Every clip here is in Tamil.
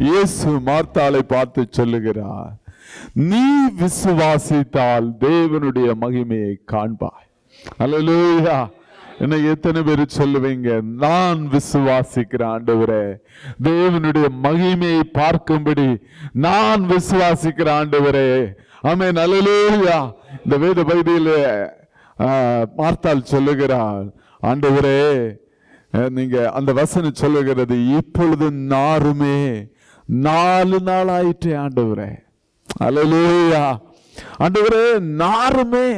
இயேசு மார்த்தாளை பார்த்து சொல்லுகிறார், நீ விசுவாசித்தால் தேவனுடைய மகிமையை காண்பாய். அல்லேலூயா. என்ன எத்தனை பேர் சொல்லுவீங்க, நான் விசுவாசிக்கிறேன் ஆண்டவரே, தேவனுடைய மகிமையை பார்க்கும்படி நான் விசுவாசிக்கிறேன் ஆண்டவரே. ஆமென். அல்லேலூயா. இந்த வேத பகுதியில் மார்த்தாள் சொல்லுகிறாள், ஆண்டவரே நீங்க அந்த வசனம் சொல்லுகிறது, இப்பொழுது நாருமே 4 நாள் ஆயிற்று ஆண்டவரே. அல்லேலூயா. ஆண்டவரே நாருமே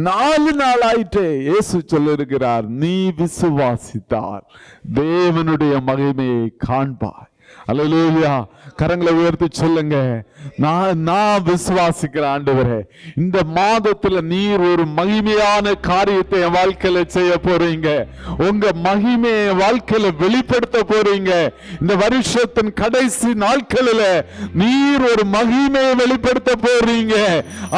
4 நாள் ஆயிற்று. இயேசு சொல்லிருக்கிறார், நீ விசுவாசித்தால் தேவனுடைய மகிமையை காண்பாய். அல்லேலூயா. கரங்களை உயர்த்தி சொல்லுங்க, நான் விசுவாசிக்கிறேன் ஆண்டவரே, இந்த மாதத்துல நீர் ஒரு மகிமையான காரியத்தை என் வாழ்க்கையில செய்ய போறீங்க. உங்க மகிமையை வாழ்க்கையில வெளிப்படுத்த போறீங்க. இந்த வருஷத்தின் கடைசி நாட்களில் நீர் ஒரு மகிமையை வெளிப்படுத்த போறீங்க.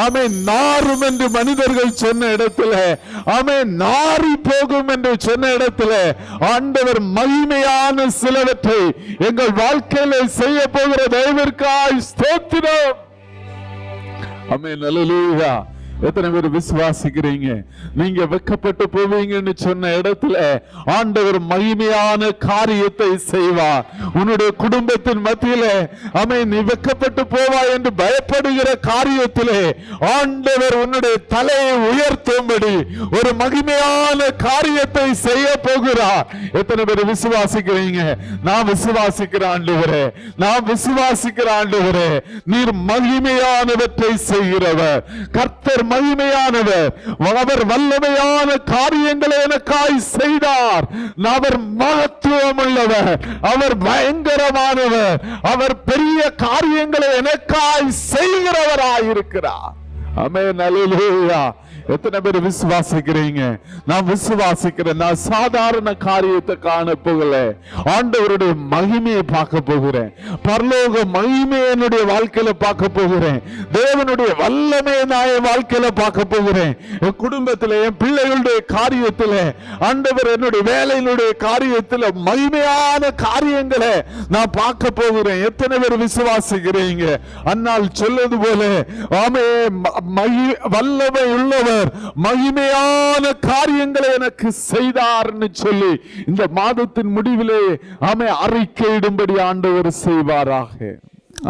ஆமென். நாரும் என்று மனிதர்கள் சொன்ன இடத்துல, ஆமென், நாரி போகும் என்று சொன்ன இடத்துல ஆண்டவர் மகிமையான சிலவற்றை எங்கள் வாழ்க்கையில செய்ய போகிற தெய்வத்திற்காய் ஸ்தோத்திரம். ஆமென். அல்லேலூயா. எத்தனை பேர் விசுவாசிக்கிறீங்க? நீங்க வெட்கப்பட்டு போவீங்கன்னு சொன்ன இடத்துல ஆண்டவர் மகிமையான காரியத்தை செய்வார். உன்னுடைய குடும்பத்தின் மத்தியில ஆமென், நீ வெட்கப்பட்டு போவாய் என்று பயப்படுகிற காரியத்திலே ஆண்டவர் உன்னுடைய தலையை உயர்த்தும்படி ஒரு மகிமையான காரியத்தை செய்ய போகிறார். எத்தனை பேர் விசுவாசிக்கிறீங்க? நான் விசுவாசிக்கிற ஆண்டவரே, நான் விசுவாசிக்கிற ஆண்டவரே, நீர் மகிமையானவற்றை செய்கிறவர். கர்த்தர் மகிமையானவர், அவர் வல்லமையான காரியங்களை எனக்காய் செய்தார். அவர் மகத்துவம் உள்ளவர், அவர் பயங்கரமானவர், அவர் பெரிய காரியங்களை எனக்காய் செய்கிறவராயிருக்கிறார். ஆமென். அல்லேலூயா. எத்தனை பேர் விசுவாசிக்கிறீங்க? நான் விசுவாசிக்கிறேன். நான் சாதாரண காரியத்தை காண போகல, ஆண்டவருடைய மகிமையை பார்க்க போகிறேன். பரலோக மகிமையை என்னுடைய வாழ்க்கையில பார்க்க போகிறேன். தேவனுடைய வல்லமையை நான் என் வாழ்க்கையில பார்க்க போகிறேன். என் குடும்பத்தில், என் பிள்ளைகளுடைய காரியத்தில், ஆண்டவர் என்னுடைய வேலையினுடைய காரியத்தில் மகிமையான காரியங்களை நான் பார்க்க போகிறேன். எத்தனை பேர் விசுவாசிக்கிறீங்க? அன்னால் சொல்வது போல, ஆமே, வல்லமை உள்ளவர் மகிமையான காரியங்களை எனக்கு செய்தார்னு சொல்லி இந்த மாதத்தின் முடிவிலே ஆமே அறிக்கையிடும்படி ஆண்டவர் செய்வாராக.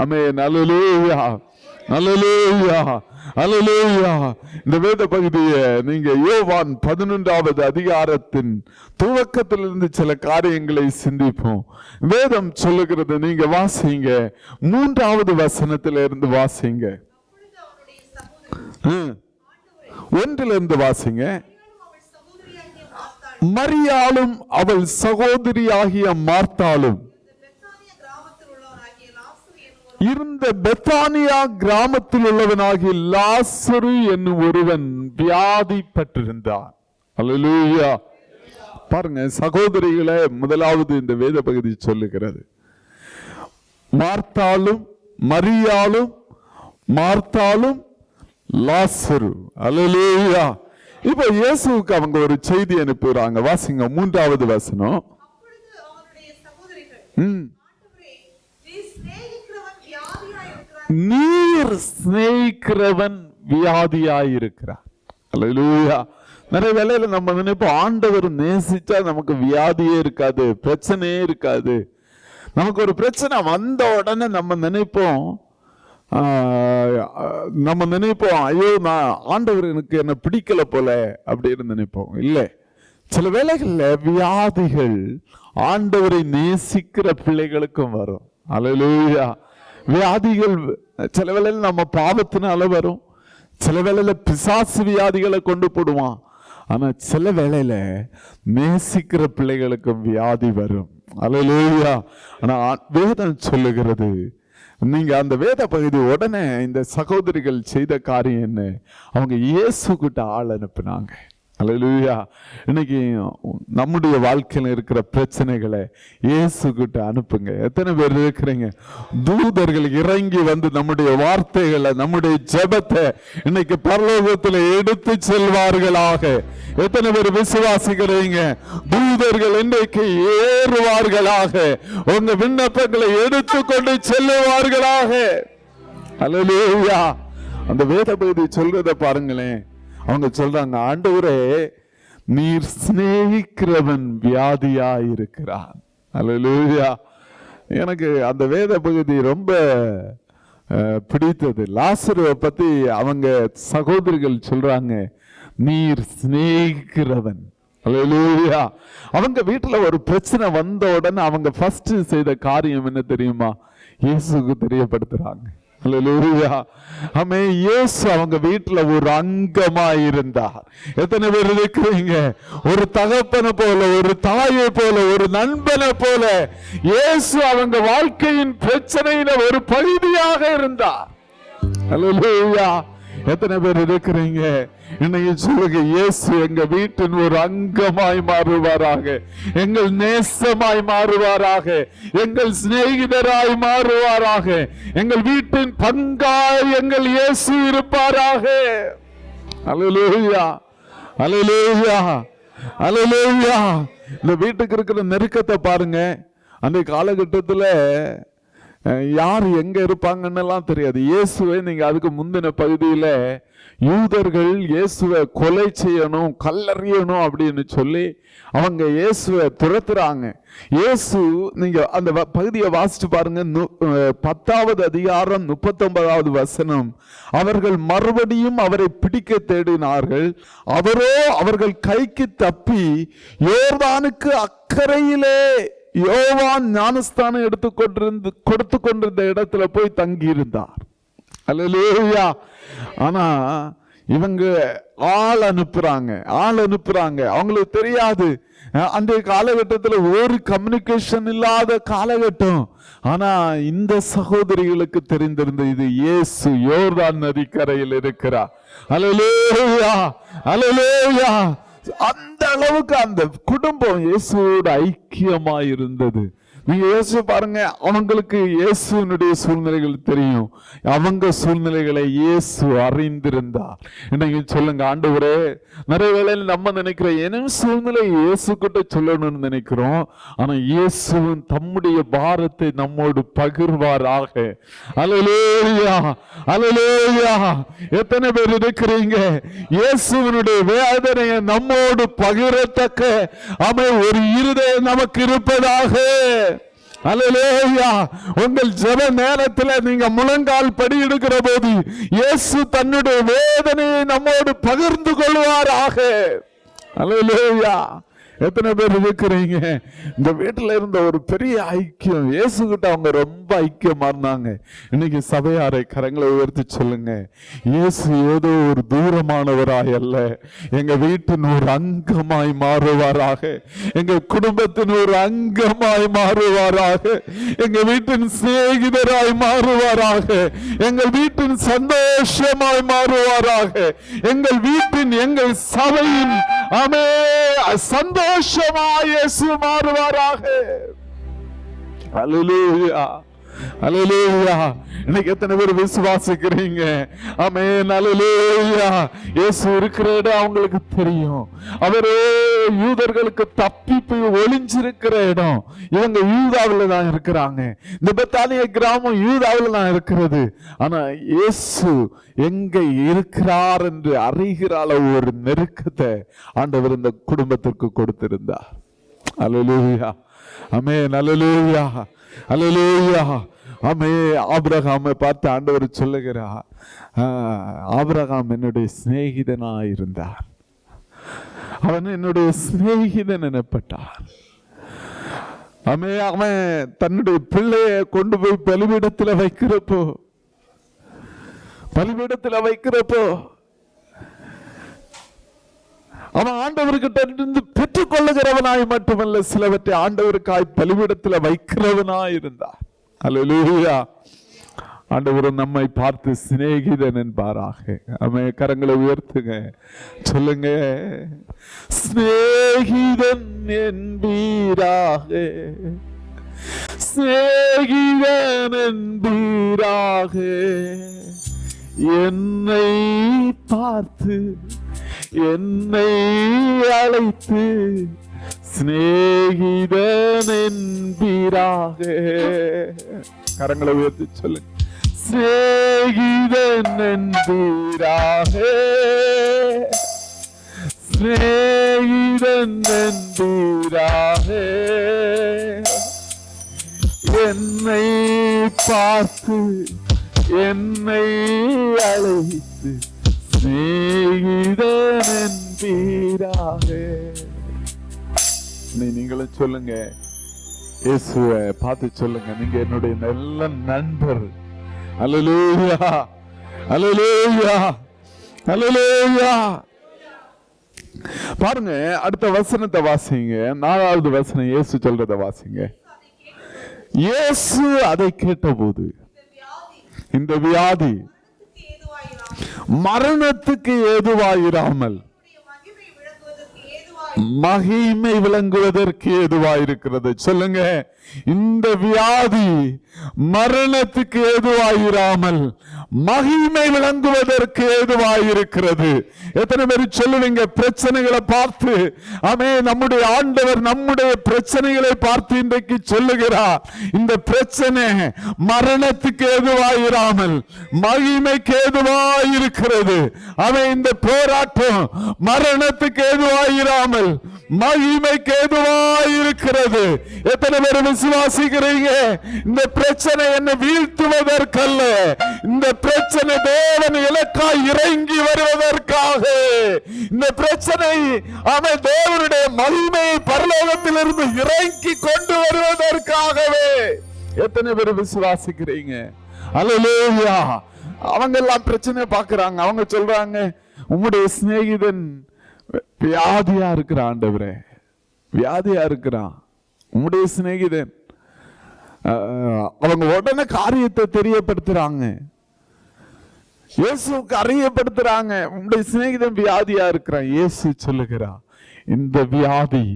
ஆமென். அல்லேலூயா. அல்லேலூயா. அல்லேலூயா. இந்த வேத பகுதியை நீங்க யோவான் 11வது அதிகாரத்தின் துவக்கத்திலிருந்து சில காரியங்களை சிந்திப்போம். வேதம் சொல்லுகிறது, நீங்க வாசிங்க, 3வது வசனத்திலிருந்து வாசிங்க. 1லிருந்து வாசிங்க. மரியாளும் அவள் சகோதரியாகிய மார்த்தாளும் இருந்த பெத்தானியா கிராமத்தில் உள்ளவனாகிய லாசரு என்னும் ஒருவன் வியாதிப்பட்டிருந்தான். அல்லேலூயா. பாருங்க சகோதரிகளை, முதலாவது இந்த வேத பகுதி சொல்லுகிறது, மார்த்தாளும் மரியாளும் மார்த்தாளும் லாசரு. அல்லேலூயா. இப்ப இயேசுவுக்கு அவங்க ஒரு செய்தி அனுப்புறாங்க. வாசிங்க 3வது வசனம். நீர் சிநேகிக்கிறவன் வியாதியாயிருக்கிறார். அல்லேலூயா. நிறைய வேளையில நம்ம நினைப்போம், ஆண்டவர் நேசிச்சா நமக்கு வியாதியே இருக்காது, பிரச்சனையே இருக்காது. நமக்கு ஒரு பிரச்சனை வந்த உடனே நம்ம நினைப்போம், ஐயோ, நான் ஆண்டவர் எனக்கு என்ன பிடிக்கல போல அப்படின்னு நினைப்போம். இல்லை, சில வேளைகள்ல வியாதிகள் ஆண்டவரை நேசிக்கிற பிள்ளைகளுக்கும் வரும். அல்லேலூயா. வியாதிகள் சில வேளையில நம்ம பாவத்தினால வரும், சில வேளையில பிசாசு வியாதிகளை கொண்டு போடுவான். ஆனா சில வேளையில நேசிக்கிற பிள்ளைகளுக்கும் வியாதி வரும். அல்லேலூயா. ஆனா வேதம் சொல்லுகிறது, நீங்க அந்த வேத பகுதி உடனே இந்த சகோதரிகள் செய்த காரியம் என்ன? அவங்க இயேசு கிட்ட ஆள் அனுப்பினாங்க. அல்லேலூயா. இன்னைக்கு நம்முடைய வாழ்க்கையில் இருக்கிற பிரச்சனைகளை இயேசு கிட்ட அனுப்புங்க. எத்தனை பேர் இருக்கிறீங்க? தூதர்கள் இறங்கி வந்து நம்முடைய வார்த்தைகளை, நம்முடைய ஜெபத்தை இன்னைக்கு பரலோகத்தில் எடுத்து செல்வார்களாக. எத்தனை பேர் விசுவாசிக்கிறீங்க? தூதர்கள் இன்றைக்கு ஏறுவார்களாக, உங்க விண்ணப்பங்களை எடுத்துக்கொண்டு செல்லுவார்களாக. அல்லேலூயா. அந்த வேத பகுதி சொல்றத பாருங்களேன். அவங்க சொல்றாங்க, ஆண்டவரே நீர் சிநேகிக்கிறவன் வியாதியா இருக்கிறான். அல்லேலூயா. எனக்கு அந்த வேத பகுதி ரொம்ப பிடித்தது. லாசருவை பத்தி அவங்க சகோதரிகள் சொல்றாங்க, நீர் சிநேகிக்கிறவன். அல்லேலூயா. அவங்க வீட்டுல ஒரு பிரச்சனை வந்த உடனே அவங்க ஃபர்ஸ்ட் செய்த காரியம் என்ன தெரியுமா? இயேசுக்கு தெரியப்படுத்துறாங்க. அல்லேலூயா. ஆமென். இயேசு அவங்க வீட்டுல ஒரு அங்கமா இருந்தார். எத்தனை பேர் இருக்கிறீங்க? ஒரு தகப்பனை போல, ஒரு தாயை போல, ஒரு நண்பனை போல இயேசு அவங்க வாழ்க்கையின் பிரச்சனையில ஒரு பகுதியாக இருந்தார். அல்லேலூயா. எத்தனை பேர் இருக்கிறீங்க? இன்னைக்கு சொல்லுங்க, இயேசு எங்க வீட்டின் ஒரு அங்கமாய் மாறுவாராக, எங்கள் நேசமாய் மாறுவாராக, எங்கள் சிநேகிதராய் மாறுவாராக, எங்கள் வீட்டின் பங்காய் எங்கள் இயேசு இருப்பாராக. அல்லேலூயா. அல்லேலூயா. அல்லேலூயா. இந்த வீட்டுக்கு இருக்கிற நெருக்கத்தை பாருங்க. அந்த காலகட்டத்துல யார் எங்க இருப்பாங்கன்னு எல்லாம் தெரியாது. இயேசுவை நீங்க அதுக்கு முந்தின பகுதியில யூதர்கள் இயேசுவை கொலை செய்யணும், கல்லறியணும் அப்படின்னு சொல்லி அவங்க இயேசுவை துரத்துறாங்க. இயேசு, நீங்க அந்த பகுதியை வாசிச்சு பாருங்க. 10வது அதிகாரம் 39வது வசனம். அவர்கள் மறுபடியும் அவரை பிடிக்க தேடினார்கள். அவரோ அவர்கள் கைக்கு தப்பி யோர்தானுக்கு அக்கறையிலே யோவான் ஞானஸ்தானம் கொடுத்து கொண்டிருந்த இடத்துல போய் தங்கி இருந்தார். அல்லேலூயா. ஆனா இவங்க ஆள் அனுப்புறாங்க. அவங்களுக்கு தெரியாது. அந்த காலகட்டத்தில் ஒரு கம்யூனிகேஷன் இல்லாத காலகட்டம். ஆனா இந்த சகோதரிகளுக்கு தெரிந்திருந்த இது இயேசு யோர்தான் நதிக்கரையில் இருக்கிறார். அல்லேலூயா. அல்லேலூயா. அந்த அளவுக்கு அந்த குடும்பம் இயேசுவோட ஐக்கியமா இருந்தது. நீங்க யோசிச்சு பாருங்க. அவங்களுக்கு இயேசுனுடைய சூழ்நிலைகள் தெரியும், அவங்க சூழ்நிலைகளை இயேசு அறிந்திருந்தார். இன்னைக்கு சொல்லுங்க, ஆண்டவரே, நிறைய வேளையில் நம்ம நினைக்கிறோம் என்ன சூழ்நிலை இயேசு கிட்ட சொல்லணும்னு நினைக்கிறோம். ஆனா இயேசுவின் தம்முடைய பாரத்தை நம்மோடு பகிர்வாராக. அல்லேலூயா. அல்லேலூயா. எத்தனை பேர் இருக்கிறீங்க? இயேசுவினுடைய வேதனையை நம்மோடு பகிரத்தக்க ஒரு இருதயம் நமக்கு இருப்பதாக. அல்லேலூயா. உங்கள் ஜெப நேரத்தில் நீங்க முழங்கால் படி எடுக்கிற போது இயேசு தன்னுடைய வேதனையை நம்மோடு பகிர்ந்து கொள்வாராக. அல்லேலூயா. எத்தனை பேர் இருக்கிறீங்க? இந்த வீட்டுல இருந்த ஒரு பெரிய ஐக்கியம், இயேசு கிட்ட அவங்க ரொம்ப ஐக்கியமா இருந்தாங்க. இன்னைக்கு சபையாரை கரங்களை உயர்த்தி சொல்லுங்க, இயேசு ஏதோ ஒரு தூரமானவராய் அல்ல, எங்க வீட்டின் ஒரு அங்கமாய் மாறுவாராக, எங்க குடும்பத்தின் ஒரு அங்கமாய் மாறுவாராக, எங்க வீட்டின் சிநேகிதராய் மாறுவாராக, எங்கள் வீட்டின் சந்தோஷமாய் மாறுவாராக, எங்கள் வீட்டின், எங்கள் சபையின் சந்தோஷமாய் இயேசு மாறுவாராக. அல்லேலூயா. அல்லேலூயா. இன்னைக்கு எத்தனை பேர் விசுவாசிக்கிறீங்க? ஆமென். அல்லேலூயா. இயேசு இருக்கிற இடம் அவங்களுக்கு தெரியும். அவரே யூதர்களுக்கு தப்பி போய் ஒளிஞ்சிருக்கிற இடம். இவங்க யூதாவில் தான் இருக்கிறாங்க. இந்த பெத்தானிய கிராமம் யூதாவில் தான் இருக்கிறது. ஆனா இயேசு எங்க இருக்கிறார் என்று அறிகிற அளவு ஒரு நெருக்கத்தை ஆண்டவர் இந்த குடும்பத்திற்கு கொடுத்திருந்தார். அல்லேலூயா. ஆமென். அல்லேலூயா. அல்லேலூயா. ஆபிரகாமை பார்த்து ஆண்டவர் சொல்லுகிறார், ஆபிரகாம் என்னுடைய சிநேகிதனாய் இருந்தார், அவன் என்னுடைய சிநேகிதன் எனப்பட்டான். அவன் தன்னுடைய பிள்ளைய கொண்டு போய் பலிபீடத்தில் வைக்கிறப்போ அவன் ஆண்டவர்கிட்ட இருந்து பெற்றுக் கொள்ளுகிறவனாய் மட்டுமல்ல, சிலவற்றை ஆண்டவருக்காய் பலிபீடத்தில் வைக்கிறவனாய் இருந்தார். அல்லேலூயா. ஆண்டவர் நம்மை பார்த்து சிநேகிதன் என்பாராக. ஆமென். கரங்களை உயர்த்துங்க, சொல்லுங்க, சிநேகிதன் என்பீராக, சிநேகிதன் என்பீராக. என்னை பார்த்து என்னை அழைத்து சிநேகிதன் என்பீராக. கரங்களை உயர்த்தி சொல்லுங்க, சிநேகிதன் என்பீராக, சிநேகிதன் என்பீராக. என்னை பார்த்து என்னை அழைத்து சிநேகிதன் என்பீராக. நீங்களும் சொல்லுங்க, இயேசுவை பார்த்து சொல்லுங்க, நீங்க என்னுடைய நல்ல நண்பர். அல்லேலூயா, அல்லேலூயா, அல்லேலூயா. பாருங்க, அடுத்த வசனத்தை வாசிங்க. 4வது வசனம் இயேசு சொல்றத வாசிங்க. இயேசு அதை கேட்டபோது, இந்த வியாதி மரணத்துக்கு ஏதுவாயிராமல் மகிமை விளங்குவதற்கு ஏதுவாயிருக்கிறது. சொல்லுங்க, இந்த வியாதி மரணத்துக்கு ஏதுவாயிராமல் மகிமை விளங்குவதற்கு ஏதுவாயிருக்கிறது. எத்தனை பேர் சொல்லுவீங்க, பிரச்சனைகளை பார்த்து? ஆமே, நம்முடைய ஆண்டவர் நம்முடைய பிரச்சனைகளை பார்த்து இன்றைக்கு சொல்லுகிறார், இந்த பிரச்சனை மரணத்துக்கு ஏதுவாயிராமல் மகிமைக்கு ஏதுவாயிருக்கிறது. அவன் இந்த போராட்டம் மரணத்துக்கு ஏதுவாயிராமல் மகிமைக்கு ஏதுவாயிருக்கிறது. எத்தனை பேர் விசுவாசிக்கிறீங்க? இந்த பிரச்சனை என்னை வீழ்த்துவதற்கல்ல, இந்த பிரச்சனை தேவன் இலக்காய் இறங்கி வருவதற்காக. இந்த பிரச்சனை அவன் தேவனுடைய மகிமையை பரலோகத்திலிருந்து இறங்கி கொண்டு வருவதற்காகவே. எத்தனை பேர் விசுவாசிக்கிறீங்க? அல்லேலூயா. அவங்க எல்லாம் பிரச்சனை பார்க்கறாங்க. அவங்க சொல்றாங்க, உம்முடைய சிநேகிதன் வியாதியா இருக்கிறான் ஆண்டவரே, வியாதியா இருக்கிறான் உம்முடைய சிநேகிதன். அவங்க உடனே காரியத்தை தெரியப்படுத்துறாங்க, இயேசுக்கு அறியப்படுத்துறாங்க, உம்முடைய சிநேகிதன் வியாதியா இருக்கிறான். இயேசு சொல்லுகிறார், இந்த வியாதி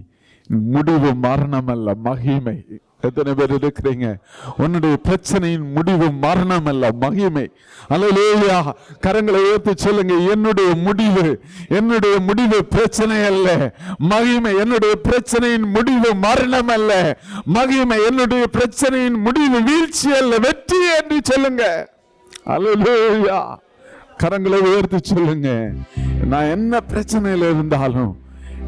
முடிவு மரணம் அல்ல, மகிமை. எத்தனை பேர் இருக்கிறீங்க? உன்னுடைய பிரச்சனையின் முடிவு மரணம் அல்ல, மகிமை. அல்லேலூயா. கரங்களை உயர்த்தி சொல்லுங்க, என்னுடைய முடிவு பிரச்சனை அல்ல, மகிமை. என்னுடைய பிரச்சனையின் முடிவு மரணம் அல்ல, மகிமை. என்னுடைய பிரச்சனையின் முடிவு வீழ்ச்சி அல்ல, வெற்றி என்று சொல்லுங்க. அல்லேலூயா. கரங்களை உயர்த்தி சொல்லுங்க, நான் என்ன பிரச்சனையில இருந்தாலும்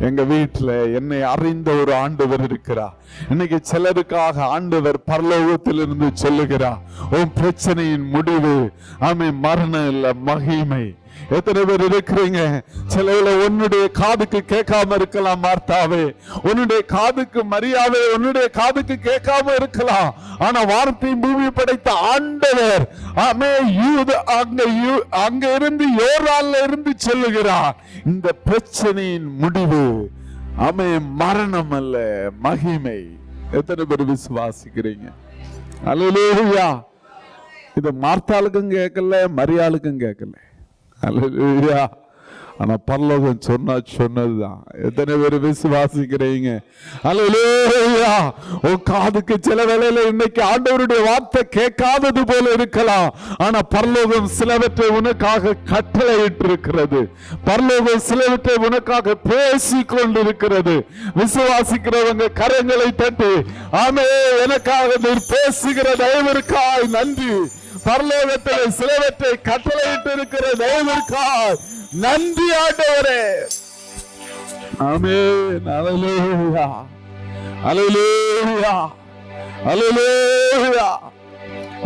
எங்க வீட்டுல என்னை அறிந்த ஒரு ஆண்டவர் இருக்கிறார். இன்னைக்கு சிலருக்காக ஆண்டவர் பரலோகத்திலிருந்து சொல்லுகிறார், உன் பிரச்சனையின் முடிவு ஆமென் மரணம் இல்ல, மகிமை. எத்தனை பேர் இருக்கிறீங்க? சிலவுல உன்னுடைய காதுக்கு கேட்காம இருக்கலாம் மார்த்தாவே, உன்னுடைய காதுக்கு மரியாதை, உன்னுடைய காதுக்கு கேட்காம இருக்கலாம். ஆனா வார்த்தை பூமி படைத்த ஆண்டவர் ஆமே அங்க இருந்து யோர்தான்ல இருந்து சொல்லுகிறார், இந்த பிரச்சனையின் முடிவு ஆமே மரணம் அல்ல, மகிமை. எத்தனை பேர் விசுவாசிக்கிறீங்க? அல்லேலூயா. இது மார்த்தாளுக்கும் கேட்கல, மரியாளுக்கும் கேட்கல. அல்லேலூயா. ஆனா பரலோகம் சொன்னதுதான். எத்தனை பேர் விசுவாசிக்கிறீங்க? அல்லேலூயா. உன் காதுக்கு சில வேளையில இன்னைக்கு ஆண்டவருடைய வார்த்தை கேட்காதது போல இருக்கலாம். ஆனா பரலோகம் சிலவற்றை உனக்காக கட்டளையிட்டு இருக்கிறது. பரலோகம் சிலவற்றை உனக்காக பேசி கொண்டிருக்கிறது. விசுவாசிக்கிறவங்க கரங்களை தட்டி ஆமே, எனக்காக நீர் பேசுகிற தயவிற்காய் நன்றி. பரலோகத்தில் சிலவற்றை கட்டளையிட்டு இருக்கிற தயவிற்காய் நன்றி ஆண்டவரே. ஆமென். அல்லேலூயா, அல்லேலூயா, அல்லேலூயா,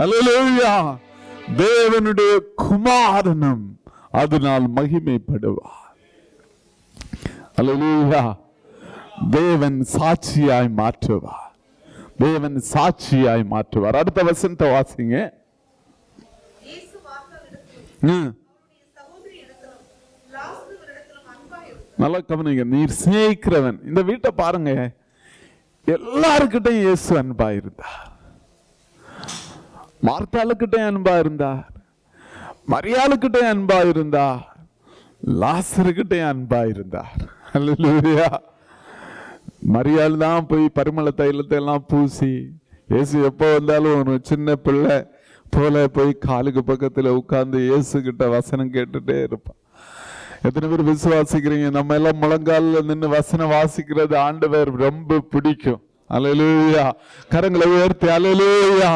அல்லேலூயா. தேவனுடைய குமாரனும் அதனால் மகிமைப்படுவார். அல்லேலூயா. தேவன் சாட்சியாய் மாற்றுவார், தேவன் சாட்சியாய் மாற்றுவார். அடுத்த வசனத்தை வாசிங்க. நல்லா கவனிங்க. நீர் சிநேகிக்கிறவன். இந்த வீட்டை பாருங்க, எல்லாருக்கிட்டையும் இயேசு அன்பா இருந்தார். மார்த்தாளுக்கிட்ட அன்பா இருந்தார், மரியாளுக்கிட்ட அன்பா இருந்தார், லாசருக்கிட்ட அன்பா இருந்தார். அல்லேலூயா. மரியாள் தான் போய் பரிமள தைலத்தை எல்லாம் பூசி, இயேசு எப்போ வந்தாலும் ஒரு சின்ன பிள்ளை போல போய் காலுக்கு பக்கத்துல உட்கார்ந்து இயேசு கிட்ட வசனம் கேட்டுட்டே இருப்பான். எத்தனை பேர் விசுவாசிக்கிறீங்க? நம்ம எல்லாம் முழங்கால நின்று வசனம் வாசிக்கிறது ஆண்டவர் ரொம்ப பிடிக்கும். அல்லேலூயா. கரங்களை உயர்த்தி அல்லேலூயா.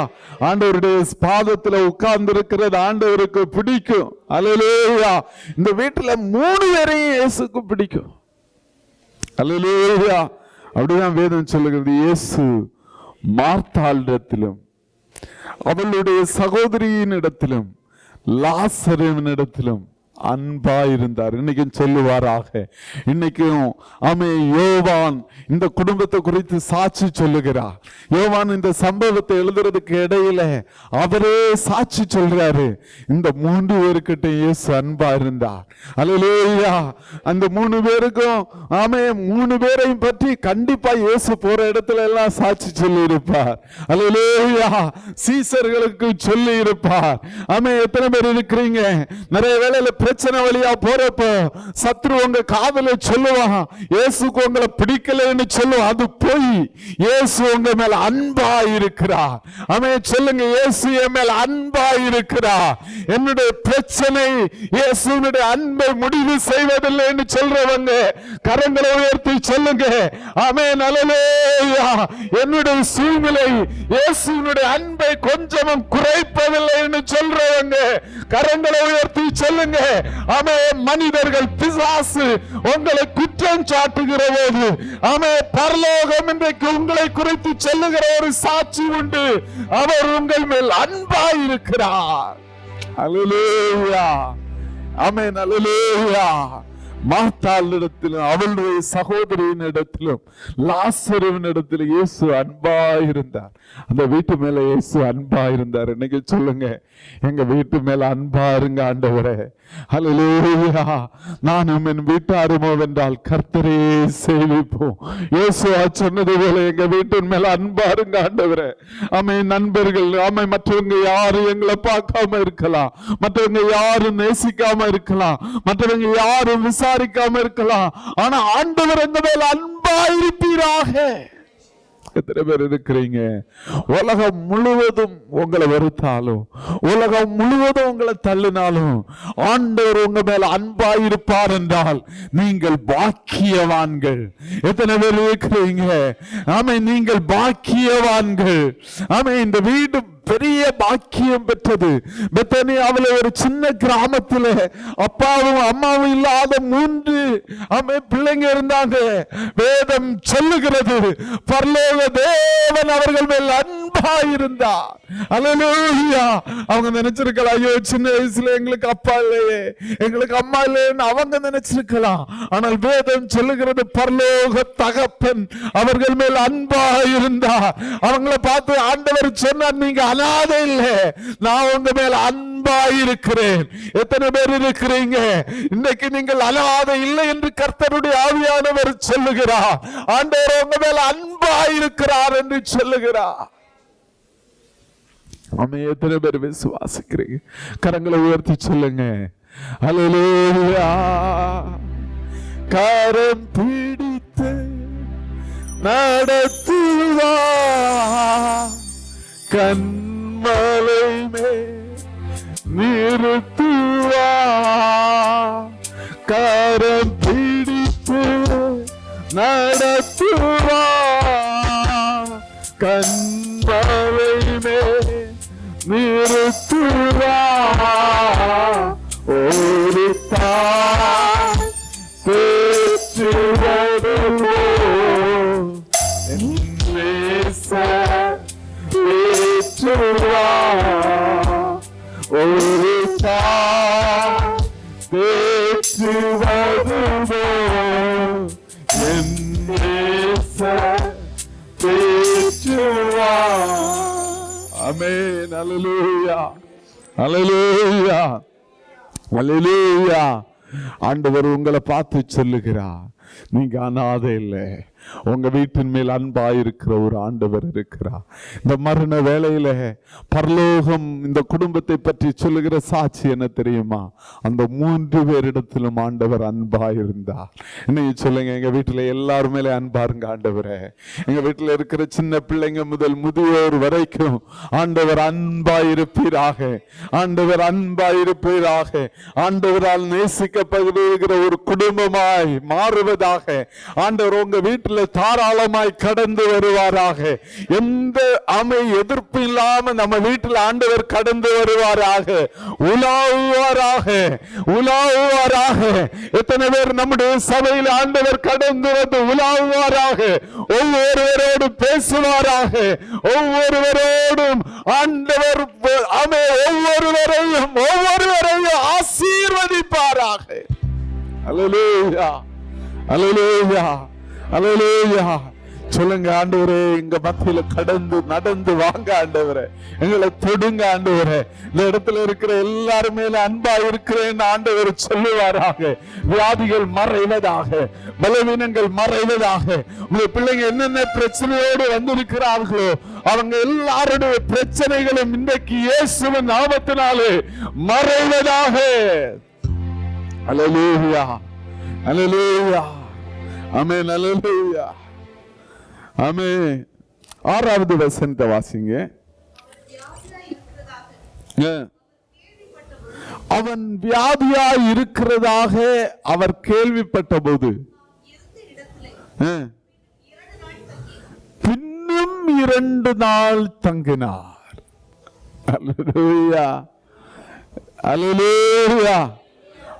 ஆண்டவருடைய பாதத்துல உட்கார்ந்து இருக்கிறது ஆண்டவருக்கு பிடிக்கும். அல்லேலூயா. இந்த வீட்டுல 3 பேரையும் இயேசுக்கு பிடிக்கும். அல்லேலூயா. அப்படிதான் வேதம் சொல்லுகிறது. இயேசு மார்த்தாளிடத்திலும் அவளுடைய சகோதரியின் இடத்திலும் லாசருவின் இடத்திலும் அன்பா இருந்தார். இன்னைக்கும் சொல்லுவாராக. இன்னைக்கும் யோவான் இந்த குடும்பத்தை குறித்து சாட்சி சொல்லுகிறார். யோவான் இந்த சம்பவத்தை எழுதுறதுக்கு இடையில அவரே சாட்சி சொல்றாரு. இந்த 3 பேருக்கிட்ட இயேசு அன்பா இருந்தார். அல்லேலூயா. அந்த 3 பேருக்கும் 3 பேரையும் பற்றி கண்டிப்பா இயேசு போற இடத்துல எல்லாம் சாட்சி சொல்லி இருப்பார். அல்லேலூயா. சீசர்களுக்கு சொல்லி இருப்பார். எத்தனை பேர் இருக்கிறீங்க? நிறைய வேளையில பிரச்சனை வழியா போறப்போ சத்ரு உங்க காதல சொல்லுவான், இயேசுக்கு உங்களை பிடிக்கலன்னு சொல்லுவான். அது போய் இயேசு உங்க மேல அன்பா இருக்கிறார். சொல்லுங்க, இயேசு என் மேல அன்பா இருக்கிறார். என்னுடைய பிரச்சனை இயேசுனுடைய அன்பை முடிவு செய்வதில்லைன்னு சொல்றவங்க கரங்களை உயர்த்தி சொல்லுங்க. அல்லேலூயா. என்னுடைய சூழ்நிலை இயேசுனுடைய அன்பை கொஞ்சமும் குறைப்பதில்லைன்னு சொல்றவங்க கரங்களை உயர்த்தி சொல்லுங்க. மனிதர்கள், பிசாசு உங்களை குற்றம் சாட்டுகிற போது பரலோகம் இன்றைக்கு உங்களை குறித்து சொல்லுகிற ஒரு சாட்சி உண்டு. அவர் உங்கள் மேல் அன்பாய் இருக்கிறார். அல்லேலூயா. அல்லேலூயா. மார்த்தாளிடத்திலும் அவளுடைய சகோதரியின் இடத்திலும் லாசருவின் இடத்திலும் இயேசு அன்பா இருந்தார். அந்த வீட்டு மேல இயேசு அன்பா இருந்தார். இன்னைக்கு சொல்லுங்க, எங்க வீட்டு மேல அன்பா இருங்க ஆண்டவரே. அல்லேலூயா. நானும் என் வீட்டாருமோ வென்றால் கர்த்தரே சேவிப்போம். இயேசுவா சொன்னது போல எங்க வீட்டின் மேல அன்பா இருங்க ஆண்டவரே. நண்பர்கள் மற்றவங்க யாரும் எங்களை பார்க்காம இருக்கலாம், மற்றவங்க யாரும் நேசிக்காம இருக்கலாம், மற்றவங்க யாரும் விசாரிக்காம இருக்கலாம், ஆனா ஆண்டவர் எங்க மேல அன்பா இருப்பீராக. எத்தனை பேர் இருக்கிறீங்க? உலகம் முழுவதும் உங்களை வெறுத்தாலும், உலகம் முழுவதும் உங்களை தள்ளினாலும் ஆண்டவர் உங்க மேல அன்பா இருப்பார் என்றால் நீங்கள் பாக்கியவான்கள். எத்தனை பேர் இருக்கிறீங்க? நீங்கள் பாக்கியவான்கள். இந்த வீடு பெரிய பாக்கியம் பெற்றது. பெத்தானியாவில் ஒரு சின்ன கிராமத்தில் அப்பாவும் அம்மாவும் இல்லாத 3 பிள்ளைங்க இருந்தாங்க. வேதம் சொல்லுகிறது, பரலோக தேவன் அவர்கள் மேல் அன்பா இருந்தார். அல்லேலூயா. அவங்க நினைச்சிருக்கலாம், ஐயோ சின்ன வயசுல எங்களுக்கு அப்பா இல்லையே, எங்களுக்கு அம்மா இல்லைன்னு அவங்க நினைச்சிருக்கலாம். ஆனால் வேதம் சொல்லுகிறது, பரலோக தகப்பன் அவர்கள் மேல் அன்பா இருந்தார். அவங்கள பார்த்து ஆண்டவர் சொன்னார், நீங்க அனாதை இல்லை, நான் உங்க மேல அன்பா இருக்கிறேன். எத்தனை பேர் இருக்கிறீங்க? இன்னைக்கு நீங்கள் அனாதை இல்லை என்று கர்த்தருடைய ஆவியானவர் சொல்லுகிறார். ஆண்டவர் உங்க மேல அன்பா இருக்கிறார் என்று சொல்லுகிறார். எத்தனை பேர் விசுவாசிக்கிறீங்க? கரங்களை உயர்த்தி சொல்லுங்க. அல்லேலூயா. கரம் பிடித்து நடத்துவா, கண்மலை மேல் நிறுத்துவா, கரம் பிடித்து நடத்துவா, கண்மலை மேல் நிறுத்துவா. ஒரு தாய் பெற்றுவது பெற்றுவா, ஒரு தாய் பெற்றுவது பெற்றுவா. ஆமென். அல்லேலூயா. அல்லேலூயா. அல்லேலூயா. ஆண்டவர் உங்களை பார்த்து சொல்லுகிறார், நீங்க அனாதை இல்லை, உங்க வீட்டின் மேல் அன்பாயிருக்கிற ஒரு ஆண்டவர் இருக்கிறார். இந்த மரண வேளையில பரலோகம் இந்த குடும்பத்தை பற்றி சொல்லுகிற சாட்சி என்ன தெரியுமா? அந்த 3 பேரிடத்திலும் ஆண்டவர் அன்பாயிருந்தார். இன்னைக்கு சொல்லுங்க, எங்க வீட்டுல எல்லாரும் மேலே அன்பாருங்க ஆண்டவரே. எங்க வீட்டுல இருக்கிற சின்ன பிள்ளைங்க முதல் முதியோர் வரைக்கும் ஆண்டவர் அன்பாயிருப்பீராக, ஆண்டவர் அன்பாயிருப்பீராக. ஆண்டவரால் நேசிக்கப்படுகிற ஒரு குடும்பமாய் மாறுவதாக ஆண்டவர் உங்க வீட்டில் தாராளமாய் கடந்து வருவாராக. எந்த எதிர்ப்பு இல்லாம நம்ம வீட்டில் ஆண்டவர் கடந்து வருவாராக, உலாவுவாராக, உலாவுவாராக. எத்தனை பேர் நம்முடைய சபையில் ஆண்டவர் கடந்து வந்து உலாவுவாராக, ஒவ்வொருவரோடு பேசுவாராக, ஒவ்வொருவரோடும் ஆண்டவர் ஒவ்வொருவரையும் ஆசீர்வதிப்பாராக. அல்லேலூயா, அல்லேலூயா, அல்லேலூயா. சொல்லுங்க, ஆண்டவரே எங்க மத்தியில கடந்து நடந்து வாங்க ஆண்டவரே, எங்களை தொடுங்க ஆண்டவரே. இந்த இடத்துல இருக்கிற எல்லாரும் மேல அன்பா இருக்கிறேன் ஆண்டவர் சொல்லுவாராக. வியாதிகள் மறைவதாக, பலவீனங்கள் மறைவதாக. உங்க பிள்ளைங்க என்னென்ன பிரச்சனையோடு வந்திருக்கிறார்களோ அவங்க எல்லாருடைய பிரச்சனைகளும் இன்றைக்கு இயேசுவின் நாமத்தினாலே மறைவதாக. அல்லேலூயா, அல்லேலூயா, ஆமென், அல்லேலூயா, ஆமென். 6வது வசனத்தை வாசிங்க. அவன் வியாதியாய் இருக்கிறதாக அவர் கேள்விப்பட்ட போது பின்னும் 2 நாள் தங்கினார். அல்லேலூயா, அல்லேலூயா.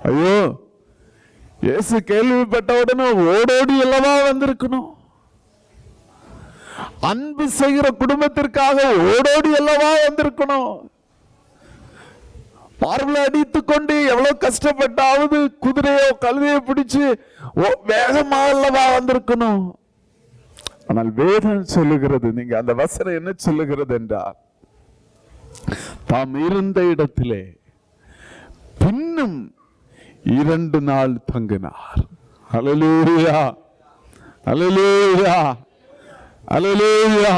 ஐயோ, இயேசு கேள்விப்பட்ட உடனே ஓடோடி அல்லவா வந்திருக்கணும். அன்பு செய்கிற குடும்பத்திற்காக ஓடோடி அல்லவா வந்திருக்கணும். மார்பல அடித்துக் கொண்டு எவ்வளவு கஷ்டப்பட்டாவது குதிரையோ கழுதையோ பிடிச்சு வேகமா அல்லவா வந்திருக்கணும். ஆனால் வேதம் சொல்லுகிறது, நீங்க அந்த வசனம் என்ன சொல்லுகிறது என்றால், தாம் இருந்த இடத்திலே பின்னும் 2 நாள் தங்கினார். அல்லேலூயா, அல்லேலூயா, அல்லேலூயா.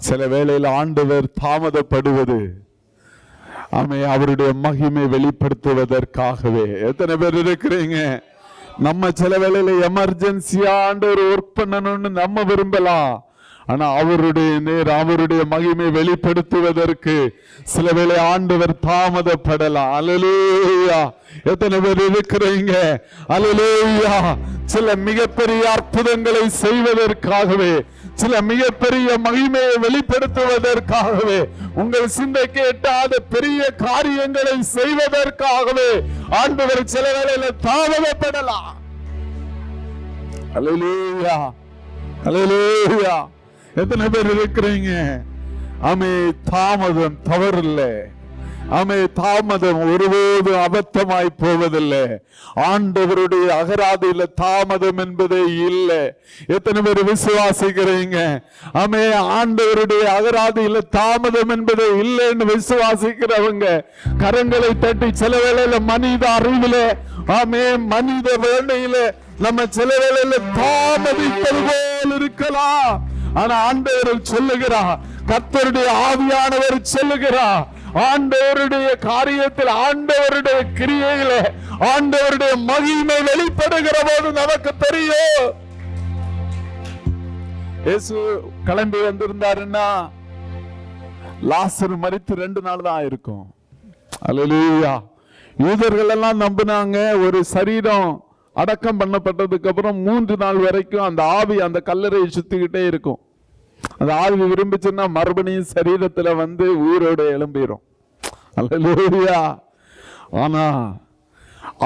சில வேளையில் ஆண்டவர் தாமதப்படுவது அவருடைய மகிமை வெளிப்படுத்துவதற்காகவே. எத்தனை பேர் இருக்கிறீங்க? நம்ம சில வேளையில எமர்ஜென்சியா ஆண்டவர் ஒர்க் பண்ணணும்னு நம்ம விரும்பலாம். ஆனா அவருடைய மகிமை வெளிப்படுத்துவதற்கு சில வேளை ஆண்டவர் தாமதப்படலாம். அல்லேலூயா. எத்தனை பேர் இருக்கிறீங்க? அல்லேலூயா. சில மிகப்பெரிய அற்புதங்களை செய்வதற்காகவே, சில மிகப்பெரிய மகிமையை வெளிப்படுத்துவதற்காகவே, உங்கள் சிந்தைக்கு எட்டாத பெரிய காரியங்களை செய்வதற்காகவே ஆண்டவர் சில வேளையில தாமதப்படலாம். அல்லேலூயா, அல்லேலூயா. எத்தனை பேர் இருக்கிறீங்க? தாமதம் தவறில்லை. தாமதம் ஒருபோது அபத்தமாய் போவதில்லை. ஆண்டவருடைய அகராதியில தாமதம் என்பதே இல்லை. எத்தனை பேர் விசுவாசிக்கிறீங்க? ஆண்டவருடைய அகராதியில தாமதம் என்பதே இல்லைன்னு விசுவாசிக்கிறவங்க கரங்களை தட்டி சில வேளையில மனித அறிவில மனித வேளையில நம்ம சில வேளையில தாமதிப்பது போல் இருக்கலாம். ஆனா ஆண்டவர் சொல்லுகிறார், கர்த்தருடைய ஆவியானவர் சொல்லுகிறார், ஆண்டவருடைய காரியத்தில், ஆண்டவருடைய கிரியையில ஆண்டவருடைய மகிமை வெளிப்படுகிற போது நமக்கு தெரியும். இயேசு கிளம்பி வந்திருந்தாருன்னா லாசர் மரித்து 2 நாள் தான் இருக்கும். அல்லேலூயா. யூதர்கள் எல்லாம் நம்பினாங்க, ஒரு சரீரம் அடக்கம் பண்ணப்பட்டதுக்கு அப்புறம் 3 நாள் வரைக்கும் அந்த ஆவி அந்த கல்லறையை சுத்திக்கிட்டே இருக்கும். அந்த ஆவி விரும்பிச்சுன்னா மறுபடியும் சரீரத்துல வந்து உயிரோட எழும்பிடும். அல்லேலூயா. ஆனா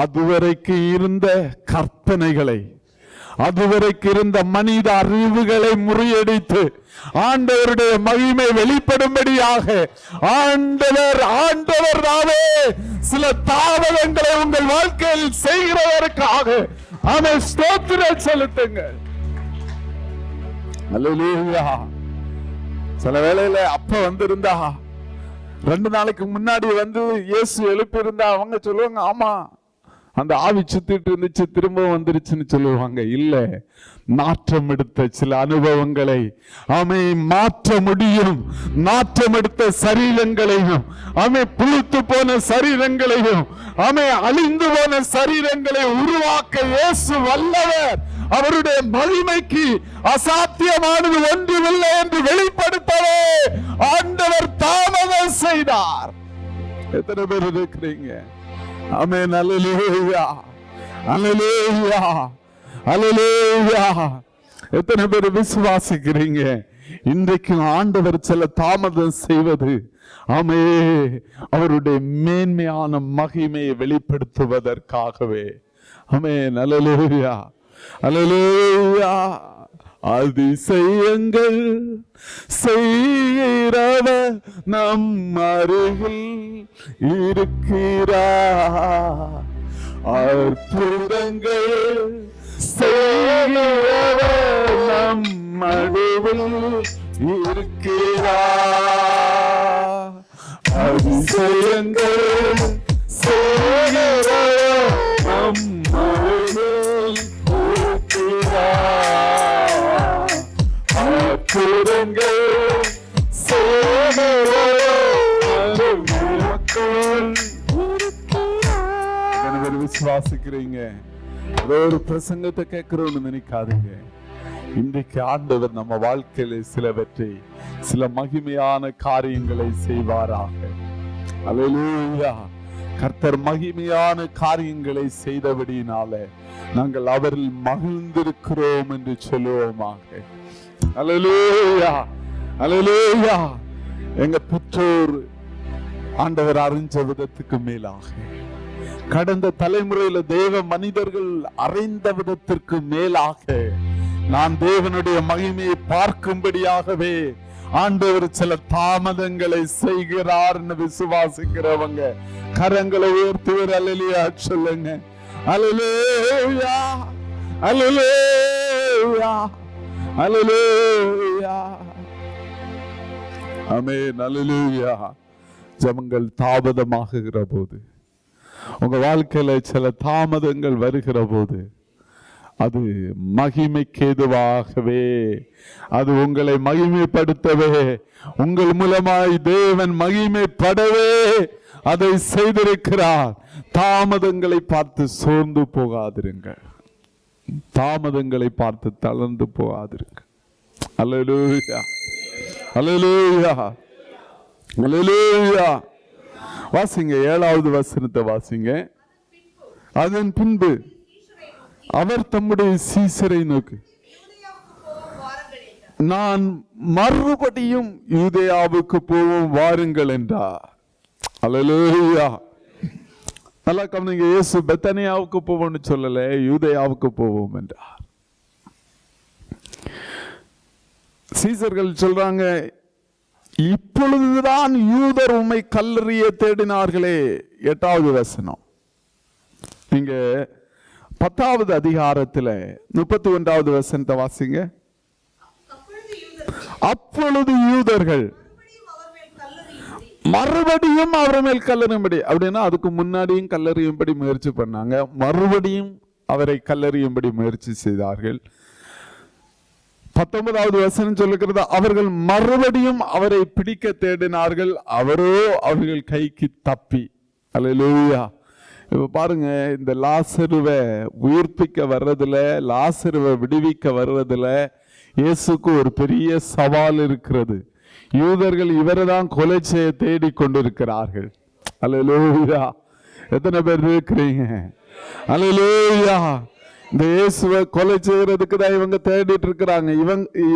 அதுவரைக்கு இருந்த கற்பனைகளை, அதுவரைக்கு இருந்த மனித அறிவுகளை முறியடித்து ஆண்டவருடைய மகிமை வெளிப்படும்படியாக ஆண்டவர் நாமே சில தாமதங்களை உங்கள் வாழ்க்கையில் செய்கிறதற்காக ஸ்தோத்திரம் செலுத்துங்கள். அல்லேலூயா. சில வேளையில அப்ப வந்திருந்தா 2 நாளைக்கு முன்னாடி வந்து இயேசு எழுப்பியிருந்தா அவங்க சொல்லுவாங்க, ஆமா அந்த ஆவி சுத்திட்டு இருந்துச்சு திரும்ப வந்துருச்சுன்னு சொல்லுவாங்க. இல்ல, நாற்றம் எடுத்த சில அனுபவங்களை ஆமை மாற்ற முடியும். நாற்றம் எடுத்த சரீரங்களையும் ஆமை புழுத்து போன சரீரங்களையும் ஆமை அழிந்து போன சரீரங்களை உருவாக்க இயேசு வல்லவர். அவருடைய மகிமைக்கு அசாத்தியமானது ஒன்றுமில்லை என்று வெளிப்படுத்தவே ஆண்டவர் தாமதம் செய்தார். எத்தனை பேர் இருக்கிறீங்க? ஆமென். அல்லேலூயா, அல்லேலூயா, அல்லேலூயா. எத்தனை பேர் விசுவாசிக்கிறீங்க? இன்றைக்கு ஆண்டவர் சில தாமதம் செய்வது ஆமே அவருடைய மேன்மையான மகிமையை வெளிப்படுத்துவதற்காகவே. ஆமென். அல்லேலூயா, அல்லேலூயா. அதிசயங்கள் செய்கிறவர் நம் அருகில் இருக்கிறார். அற்புதங்கள் செய்கிறவர் நம் நடுவில் இருக்கிறார். அதிசயங்கள் செய்கிறவர் நம் நடுவில் இருக்கிறார். விசுவாசிக்கிறீங்க? ஒரு பிரசங்கத்தை கேட்கிறோம்னு நினைக்காதீங்க. இன்றைக்கு ஆண்டவர் நம்ம வாழ்க்கையில சிலவற்றை சில மகிமையான காரியங்களை செய்வாராக. அல்லேலூயா. கர்த்தர் மகிமையான காரியங்களை செய்தபடியினால நாங்கள் அவரில் மகிழ்ந்திருக்கிறோம் என்று சொல்லுவோமாக. அல்லேலூயா, அல்லேலூயா. எங்க பெற்றோர் ஆண்டவர் அறிஞ்ச விதத்துக்கு மேலாக, கடந்த தலைமுறையில தேவ மனிதர்கள் அறிந்த விதத்திற்கு மேலாக நான் தேவனுடைய மகிமையை பார்க்கும்படியாகவே ஆண்டவர் சில தாமதங்களை செய்கிறார். விசுவாசிக்கிறவங்க கரங்களை உயர்த்துவர். அல்லேலூயா சொல்லுங்க. அல்லேலூயா, அல்லேலூயா, அல்லேலூயா. ஆமென். அல்லேலூயா. ஜெபங்கள் தாமதமாகுகிற போது, உங்க வாழ்க்கையில சில தாமதங்கள் வருகிற போது, அது மகிமைக்கு ஏதுவாகவே, அது உங்களை மகிமைப்படுத்தவே, உங்கள் மூலமாய் தேவன் மகிமைப்படவே அதை செய்திருக்கிறார். தாமதங்களை பார்த்து சோர்ந்து போகாதிருங்கள். தாமதங்களை பார்த்து தளர்ந்து போகாதிருங்கள். அல்லேலூயா, அல்லேலூயா, அல்லேலூயா. வாசிங்க 7வது வசனத்தை வாசிங்க. அதன் பின்பு அவர் தம்முடைய சீசரை நோக்கி, நான் மறுபடியும் யூதேயாவுக்கு போவோம் வாருங்கள் என்றார். அல்லேலூயா. நல்லா கவனிங்க. இயேசு பெத்தானியாவுக்கு போவோம்னு சொல்லல, யூதேயாவுக்கு போவோம் என்றார். சீசர்கள் சொல்றாங்க, இப்பொழுதுதான் யூதர் உம்மை கல்லறிய தேடினார்களே. 8வது வசனம். நீங்க 10வது அதிகாரத்துல 31வது வசனத்தை வாசிங்க. அப்பொழுது யூதர்கள் மறுபடியும் அவர் மேல் கல்லறியும்படி, அப்படின்னா அதுக்கு முன்னாடியும் கல்லறியும்படி முயற்சி பண்ணாங்க, மறுபடியும் அவரை கல்லறியும்படி முயற்சி செய்தார்கள். 19வது வசனம் சொல்லுகிறது, அவர்கள் மறுபடியும் அவரை பிடிக்க தேடினார்கள், அவரோ அவர்கள் கைக்கு தப்பி. அல்லேலூயா. இப்ப பாருங்க, இந்த லாசருவை உயிர்ப்பிக்க வர்றதுல, லாசருவை விடுவிக்க வர்றதுல இயேசுக்கு ஒரு பெரிய சவால் இருக்கிறது. யூதர்கள் இவரை தான் கொலை செய்ய தேடி கொண்டிருக்கிறார்கள். அல்லேலூயா. எத்தனை பேர் இருக்கிறீங்க? அல்லேலூயா. இந்த இயேசுவை கொலை செய்யறதுக்கு தான் இவங்க தேடிட்டு இருக்கிறாங்க.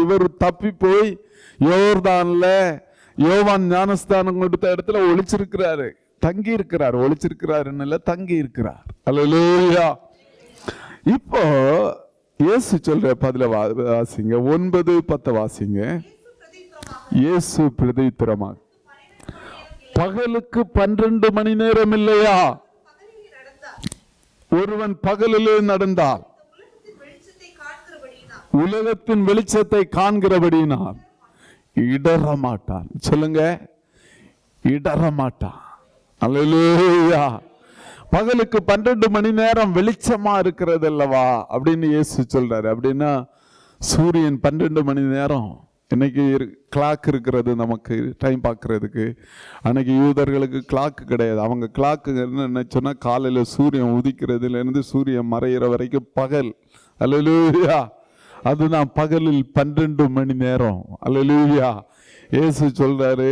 இவர் தப்பி போய் யோர்தான்ல யோவான் ஞானஸ்தானம் கொடுத்த இடத்துல ஒளிச்சிருக்கிறாரு, தங்கி இருக்கிறார். ஒளிச்சிருக்கிறாருன்னு தங்கி இருக்கிறார். அல்லேலூயா. இப்போ இயேசு சொல்ற பதில வாசிங்க. 9-10 வாசிங்க. இயேசு பிரதித்திரமாக, பகலுக்கு 12 மணி நேரம் இல்லையா? ஒருவன் பகலிலே நடந்தால் உலகத்தின் வெளிச்சத்தை காண்கிறபடியினால் இடரமாட்டான். சொல்லுங்க, இடரமாட்டான். அல்லேலூயா. பகலுக்கு 12 மணி நேரம் வெளிச்சமா இருக்கிறது அல்லவா அப்படின்னு இயேசு சொல்றாரு. அப்படின்னா சூரியன் 12 மணி நேரம். இன்னைக்கு கிளாக் இருக்கிறது நமக்கு டைம் பார்க்கறதுக்கு. அன்னைக்கு யூதர்களுக்கு கிளாக் கிடையாது. அவங்க கிளாக்கு என்ன சொன்னா, காலையில சூரியன் உதிக்கிறதுல இருந்து சூரியன் மறையிற வரைக்கும் பகல். அல்லேலூயா. அதுதான் பகலில் 12 மணி நேரம். அல்லேலூயா. இயேசு சொல்றாரு,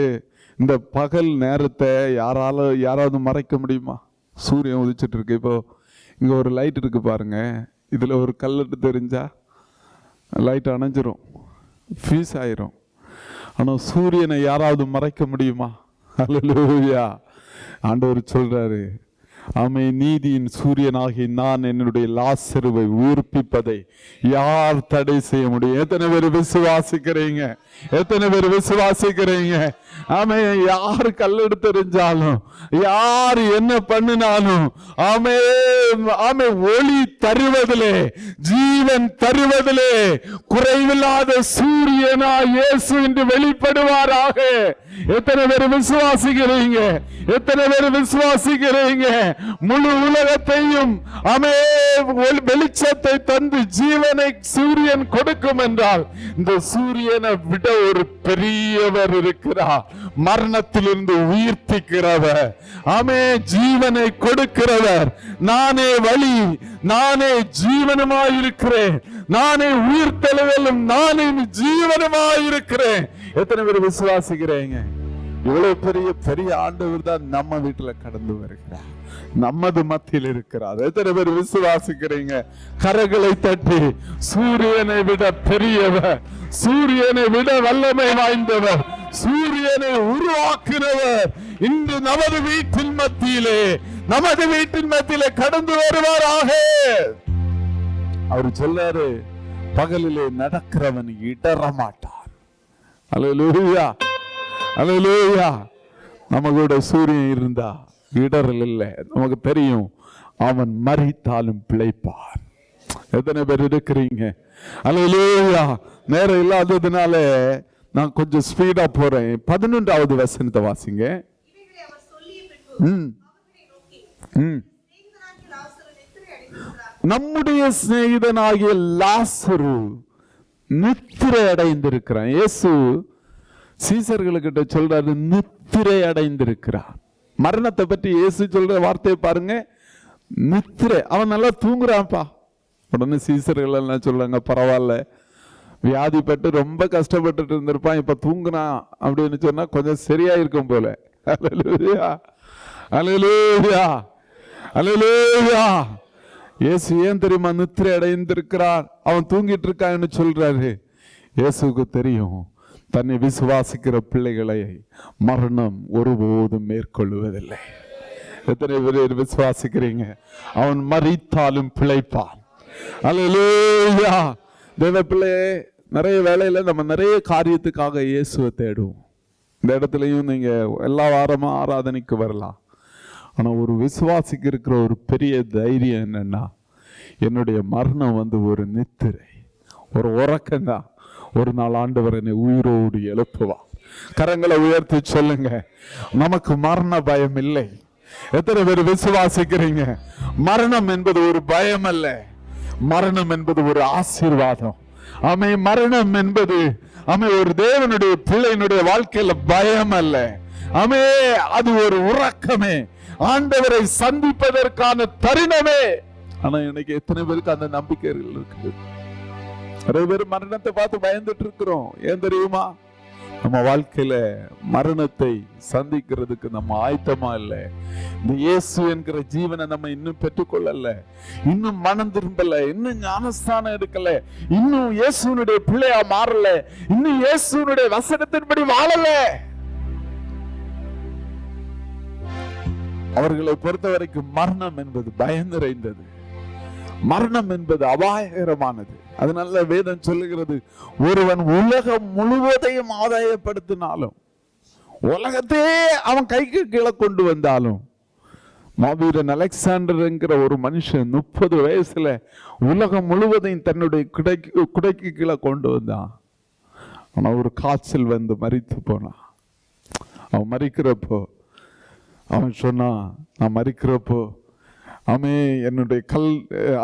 இந்த பகல் நேரத்தை யாராவது மறைக்க முடியுமா? சூரியன் உதிச்சிட்டு இருக்கு. இப்போ இங்க ஒரு லைட் இருக்கு பாருங்க, இதுல ஒரு கல்லட்டு தெரிஞ்சா லைட் அணைஞ்சிரும், ஃபியூஸ் ஆயிரும். ஆனா சூரியனை யாராவது மறைக்க முடியுமா? அல்லேலூயா. ஆண்டவர் சொல்றாரு, ஆமே, நீதியின் சூரியனாகி நான் என்னுடைய லாசருவை உயிர்ப்பிப்பதை யார் தடை செய்ய முடியும்? எத்தனை பேர் விசுவாசிக்கிறீங்க? எத்தனை பேர் விசுவாசிக்கிறீங்க? ஆமே, யார் கல்லெடுத்தெறிஞ்சாலும், யார் என்ன பண்ணினாலும், ஆமே ஆமே, ஒளி தருவதிலே, ஜீவன் தருவதிலே குறைவில்லாத சூரியனா இயேசு என்று வெளிப்படுவாராக. எத்தனை பேர் விசுவாசிக்கிறீங்க? எத்தனை பேர் விசுவாசிக்கிறீங்க? முழு உலகத்தையும் ஆமே வெளிச்சத்தை தந்து ஜீவனை சூரியன் கொடுக்கும் என்றால், இந்த சூரியனை விட ஒரு பெரியவர் இருக்கிறார். மரணத்திலிருந்து உயிர்ப்பிக்கிறவர், ஆமே, ஜீவனை கொடுக்கிறவர். நானே வழி, நானே ஜீவனமாயிருக்கிறேன், நானே உயிர்த்தெழுதலும், நானே ஜீவனமாயிருக்கிறேன். எத்தனை பேர் விசுவாசிக்கிறீங்க? இவ்வளவு பெரிய பெரிய ஆண்டவர் தான் நம்ம வீட்டுல கடந்து வருகிறார், நமது மத்தியில் இருக்கிறார். எத்தனை பேர் விசுவாசிக்கிறீங்க? கரங்களை தட்டி, சூரியனை விட பெரியவர், சூரியனை விட வல்லமை வாய்ந்தவர், சூரியனை உருவாக்குகிறவர் இன்று நமது வீட்டின் மத்தியிலே கடந்து வருவாராக. அவர் சொல்றாரு, பகலிலே நடக்கிறவன் இடற மாட்டார். அல்லேலூயா, அல்லேலூயா. நம்ம கூட சூரியன் இருந்தா இடரல் இல்லை. நமக்கு தெரியும், அவன் மரித்தாலும் பிழைப்பான். எத்தனை பேர் இருக்கிறீங்க? அல்லேலூயா. நேரம் இல்லாததுனால நான் கொஞ்சம் ஸ்பீடா போறேன். 11வது வசனத்தை வாசிங்க. நம்முடைய சிநேகிதனாகிய லாசரு நித்திரை அடைந்திருக்கிறான். இயேசு சீசர்களுக்கிட்ட சொல்றாரு, நித்திரை அடைந்திருக்கிறான். மரணத்தை பற்றி இயேசு சொல்ற வார்த்தையை பாருங்க, நித்திரை. அவன் நல்லா தூங்குறான்ப்பா. உடனே சீசர்கள் எல்லாம் சொல்றாங்க, பரவாயில்ல, வியாதிப்பட்டு ரொம்ப கஷ்டப்பட்டு இருந்திருப்பான், இப்ப தூங்குறான் அப்படின்னு சொன்னா கொஞ்சம் சரியா இருக்கும் போல. அல்லேலூயா, அல்லேலூயா, அல்லேலூயா. இயேசு ஏன் தெரியுமா நித்திரை அடைந்திருக்கிறார்? அவன் தூங்கிட்டு இருக்கான்னு சொல்றாரு. இயேசுக்கு தெரியும், தன்னை விசுவாசிக்கிற பிள்ளைகளை மரணம் ஒருபோதும் மேற்கொள்வதில்லை. எத்தனை பேர் விசுவாசிக்கிறீங்க? அவன் மரித்தாலும் பிழைப்பான். அல்லேலூயா. தேவ பிள்ளையே, நிறைய வேளையில நம்ம நிறைய காரியத்துக்காக இயேசுவை தேடுவோம். இந்த இடத்துலயும் நீங்க எல்லா வாரமும் ஆராதனைக்கு வரலாம். ஆனா ஒரு விசுவாசிக்கு இருக்கிற ஒரு பெரிய தைரியம் என்னன்னா, என்னுடைய மரணம் ஒரு நித்திரை, ஒரு உறக்கம்தான். ஒரு நாள் ஆண்டவர் என்னை உயிரோடு எழுப்புவார். கரங்களை உயர்த்தி சொல்லுங்க, நமக்கு மரண பயம் இல்லை. எத்தனை பேர் விசுவாசிக்கிறீங்க? மரணம் என்பது ஒரு பயம் அல்ல, மரணம் என்பது ஒரு ஆசீர்வாதம். ஆமே, மரணம் என்பது ஒரு தேவனுடைய பிள்ளையினுடைய வாழ்க்கையில பயம் அல்ல. ஆமே, அது ஒரு உறக்கமே, ஆண்டவரை சந்திப்பதற்கான தருணமே. ஆனா இன்னைக்கு எத்தனை பேருக்கு அந்த நம்பிக்கைகள் இருக்குது? நிறைய பேர் மரணத்தை பார்த்து பயந்துட்டு இருக்கிறோம். ஏன் தெரியுமா? நம்ம வாழ்க்கையில மரணத்தை சந்திக்கிறதுக்கு நம்ம ஆயத்தமா இல்லை. இந்த இயேசு என்கிற ஜீவனை நம்ம இன்னும் பெற்றுக்கொள்ளல, இன்னும் மனம் திரும்பல, இன்னும் ஞானஸ்தானம் எடுக்கல, இன்னும் இயேசுனுடைய பிள்ளையா மாறல, இன்னும் இயேசுனுடைய வசனத்தின்படி வாழல. அவர்களை பொறுத்த வரைக்கும் மரணம் என்பது பயம் நிறைந்தது, மரணம் என்பது அபாயகரமானது. அதனால வேதம் சொல்லுகிறது, ஒருவன் உலகம் முழுவதையும் ஆதாயப்படுத்தினாலும், உலகத்தையே அவன் கைக்கு கீழே கொண்டு வந்தாலும், மாவீரன் அலெக்சாண்டர் என்கிற ஒரு மனுஷன் 30 வயசுல உலகம் முழுவதையும் தன்னுடைய குடைக்கு கீழே கொண்டு வந்தான். ஆனா ஒரு காய்ச்சல் மரித்து போனான். அவன் மரிக்கிறப்போ அவன் சொன்னான், நான் மரிக்கிறப்போ ஆமே. என்னுடைய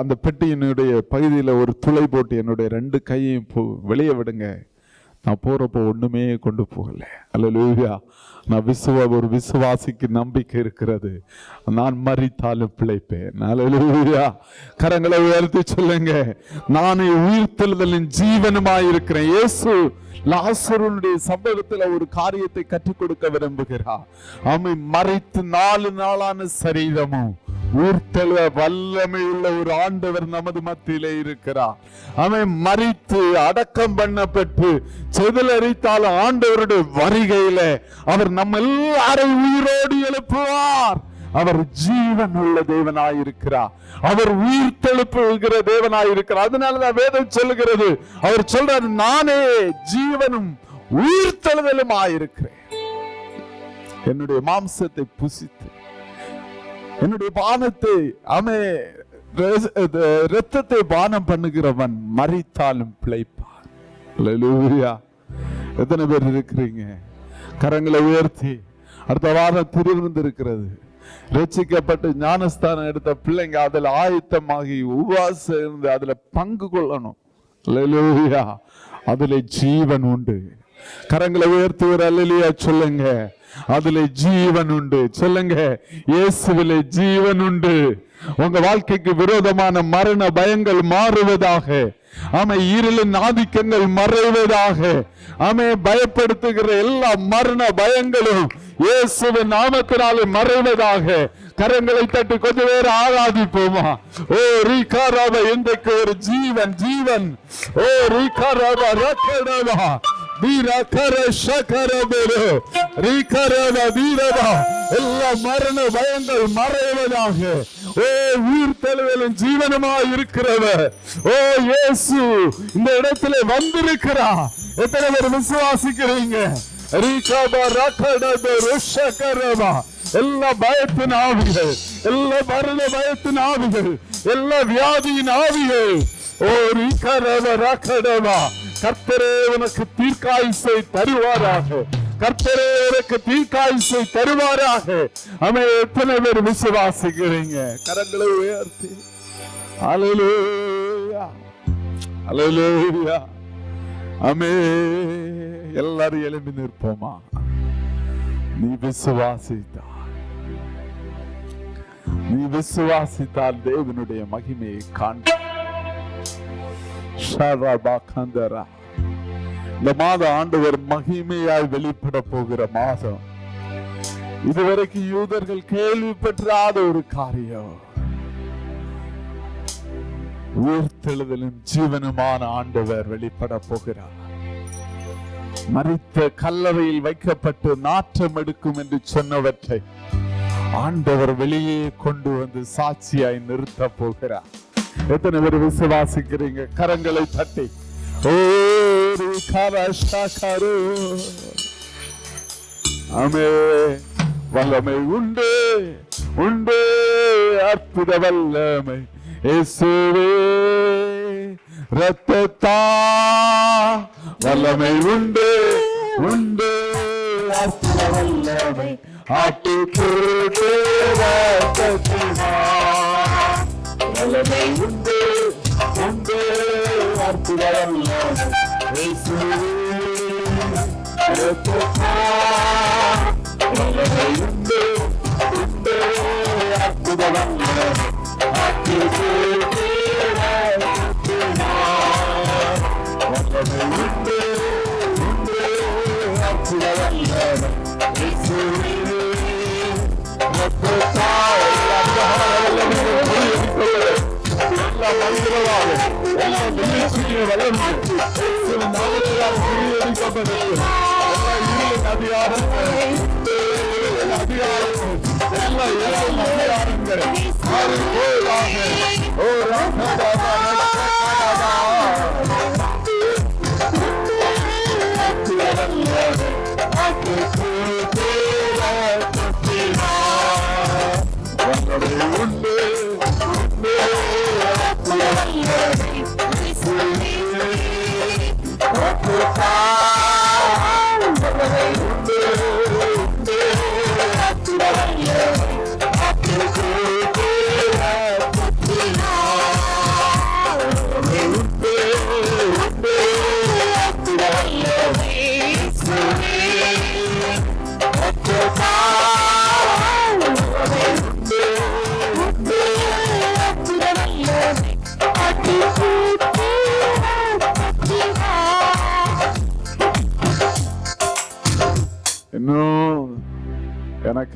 அந்த பெட்டியினுடைய பகுதியில் ஒரு துளை போட்டு என்னுடைய 2 கையையும் வெளியே விடுங்க. நான் போறப்போ ஒண்ணுமே கொண்டு போகல. அல்லேலூயா. நான் ஒரு விசுவாசிக்கு நம்பிக்கை இருக்கிறது. நான் மரித்தாலும் பிழைப்பேன். அல்லேலூயா. கரங்களை உயர்த்தி சொல்லுங்க, நானே உயிர்த்தெழுதலின் ஜீவனுமாயிருக்கிறேன். இயேசு லாசருடைய சம்பவத்தில் ஒரு காரியத்தை கற்றுக் கொடுக்க விரும்புகிறார். ஆமை, மறைத்து 4 நாளான சரீரமும் உயிர்த்தெழுவ வல்லமை உள்ள ஒரு ஆண்டவர் நமது மத்தியிலே இருக்கிறார். அவன் மரித்து அடக்கம் பண்ணப்பட்டு செதிலரித்தால் ஆண்டவருடைய வருகையில அவர் நம்ம எல்லாரை உயிரோடு எழுப்புவார். அவர் ஜீவன் உள்ள தேவனாயிருக்கிறார். அவர் உயிர் தெழுப்புகிற தேவனாயிருக்கிறார். அதனாலதான் வேதம் சொல்லுகிறது, அவர் சொல்றார், நானே ஜீவனும் உயிர் தெழுதலும் ஆயிருக்கிறேன். என்னுடைய மாம்சத்தை புசித்து என்னுடைய பானத்தை இரத்தத்தை பானம் பண்ணுகிறவன் மரித்தாலும் பிழைப்பான். அல்லேலூயா. எத்தனை பேர் இருக்கிறீங்க? கரங்களை உயர்த்தி. அடுத்த வாரம் திருவிருந்து இருக்கிறது. ரட்சிக்கப்பட்டு ஞானஸ்தானம் எடுத்த பிள்ளைங்க அதுல ஆயத்தமாகி உபவாசம் இருந்து அதுல பங்கு கொள்ளணும். அல்லேலூயா. அதுல ஜீவன் உண்டு. கரங்களை உயர்த்தி ஒரு அல்லேலூயா சொல்லுங்க. அதுல ஜீவன் உண்டு. சொல்லுங்க, இயேசுவிலே ஜீவன் உண்டு. உங்க வாழ்க்கைக்கு விரோதமான மரண பயங்கள் மாறுவதாக. ஆமை, இருளின் ஆதிக்கங்கள் மறைவதாக. ஆமை, பயப்படுத்துகிற எல்லா மரண பயங்களும் இயேசுவின் நாமத்தினாலே மறைவதாக. கரங்களை தட்டி கொஞ்சம் பேர் ஆராதிப்போமா? ஓ ரீகாராவ, இன்றைக்கு ஒரு ஜீவன் ஜீவன். ஓ ரீகாராவ ரக்கடவா எல்லா மரண பயங்கள் மறைவதாக. ஓ உயிர் தெழுதலும் ஜீவனமாய் இருக்கிறவர் ஓ இயேசு இந்த இடத்துல வந்திருக்கிறார். எத்தனை பேர் விசுவாசிக்கிறீங்க? எல்லா பயத்தின் ஆவிகள், எல்லா மரண பயத்தின் ஆவிகள், எல்லா வியாதியின் ஆவிகள், ஓ ரீகரவா, கர்த்தரே உனக்கு தீர்க்காயுசை தருவாராக. கர்த்தரே உனக்கு தீர்க்காயுசை தருவாராக. அமே, எத்தனை பேர் விசுவாசிக்கிறீங்க? கரங்களை உயர்த்தி அல்லேலூயா அல்லேலூயா. அமே, எல்லாரும் எழும்பி நிற்போமா? நீ விசுவாசித்தால் தேவனுடைய மகிமையை காண்ப. இந்த மாதம் ஆண்டவர் மகிமையாய் வெளிப்பட போகிற மாதம். இதுவரைக்கும் யூதர்கள் கேள்விப்படாத ஒரு காரியம். உயிர்த்தெழுதலும் ஜீவனுமான ஆண்டவர் வெளிப்பட போகிறார். மரித்த கல்லறையில் வைக்கப்பட்டு நாற்றம் எடுக்கும் என்று சொன்னவற்றை ஆண்டவர் வெளியே கொண்டு வந்து சாட்சியாய் நிறுத்த போகிறார். எத்தனை பேர் விசுவாசிக்கிறீங்க? கரங்களை தட்டி ஆமே. வல்லமை உண்டு உண்டு, அற்புத வல்லமை இயேசுவே இரத்தத்தா. வல்லமை உண்டு உண்டு, அற்புத வல்லமை ஆட்டுக்குட்டி இரத்தத்தினா. வல்லமை உண்டு உண்டு, அற்புத வல்லமை இயேசுவே இரத்தத்தா. வல்லமை உண்டு உண்டு, அற்புத வல்லமை ஆட்டுக்குட்டி இரத்தத்தினா. வல்லமை உண்டு உண்டு, அற்புத வல்லமை இயேசுவே இரத்தத்தா.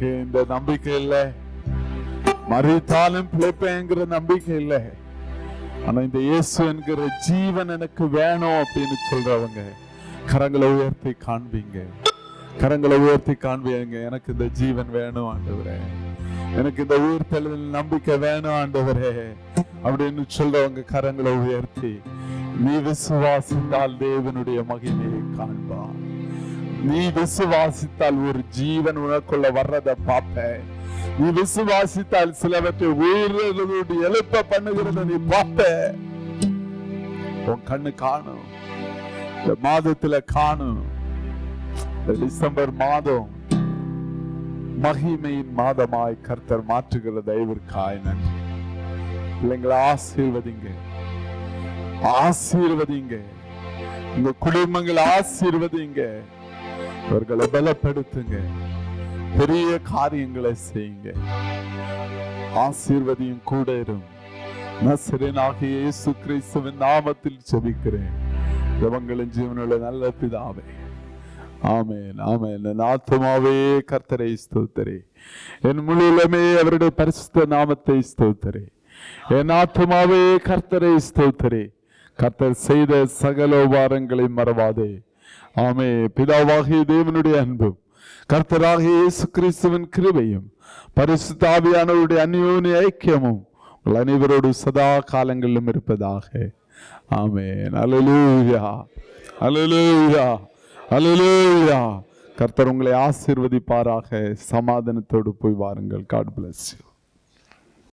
எனக்கு இந்த நம்பிக்கை இல்லை, மறித்தாலும் பிழைப்பேங்கிற நம்பிக்கை இல்லை, ஆனா இந்த இயேசு என்கிற ஜீவன் எனக்கு வேணும் அப்படின்னு சொல்றவங்க கரங்களை உயர்த்தி காண்பீங்க. கரங்களை உயர்த்தி காண்பீங்க. எனக்கு இந்த ஜீவன் வேணும் ஆண்டவரே, எனக்கு இந்த உயிர்த்தெழுதல் நம்பிக்கை வேணும் ஆண்டவரே அப்படின்னு சொல்றவங்க கரங்களை உயர்த்தி, நீ விசுவாசித்தால் தேவனுடைய மகிமையை காண்பா. நீ விசுவாசித்தால் ஒரு ஜீவன் உனக்குள்ள வர்றதை பார்ப்ப. நீ விசுவாசித்தால் சிலவற்றை உயிரோடு எழுப்ப பண்ணுகிறத நீ பார்ப்ப. உன் கண்ணு காணும், இந்த மாதத்துல காணும். டிசம்பர் மாதம் மகிமையின் மாதமாய் கர்த்தர் மாற்றுகிற தயவிற்காய் நன்றி. பிள்ளைங்களை ஆசீர்வதிங்க, ஆசீர்வதிங்க. உங்க குடும்பங்களை ஆசீர்வதிங்க. இவர்களை பலப்படுத்துங்க. பெரிய காரியங்களை செய்யுங்க. ஆசீர்வதியும் கூட இரும். நசரேயனாகிய இயேசு கிறிஸ்துவின் நாமத்தில் ஜெபிக்கிறேன் ஜெபங்களின் ஜீவனுள்ள நல்ல பிதாவே, ஆமென், ஆமென். என் ஆத்துமாவே கர்த்தரை ஸ்தோத்திரி, என் முழுவதுமே அவருடைய பரிசுத்த நாமத்தை ஸ்தோத்திரி. என் ஆத்துமாவே கர்த்தரை ஸ்தோத்திரி. கர்த்தர் செய்த சகல உபகாரங்களை மறவாதே. ஆமே. பிதாவாகிய தேவனுடைய அன்பும் கர்த்தராகிய இயேசு கிறிஸ்துவின் கிருபையும் பரிசுத்த ஆவியானவருடைய அந்யோன்ய ஐக்கியமும் உங்கள் அனைவரோடு சதா காலங்களிலும் இருப்பதாக. ஆமென். அல்லேலூயா, அல்லேலூயா, அல்லேலூயா. கர்த்தர் உங்களை ஆசீர்வதிப்பாராக. சமாதானத்தோடு போய் வாருங்கள். God bless you.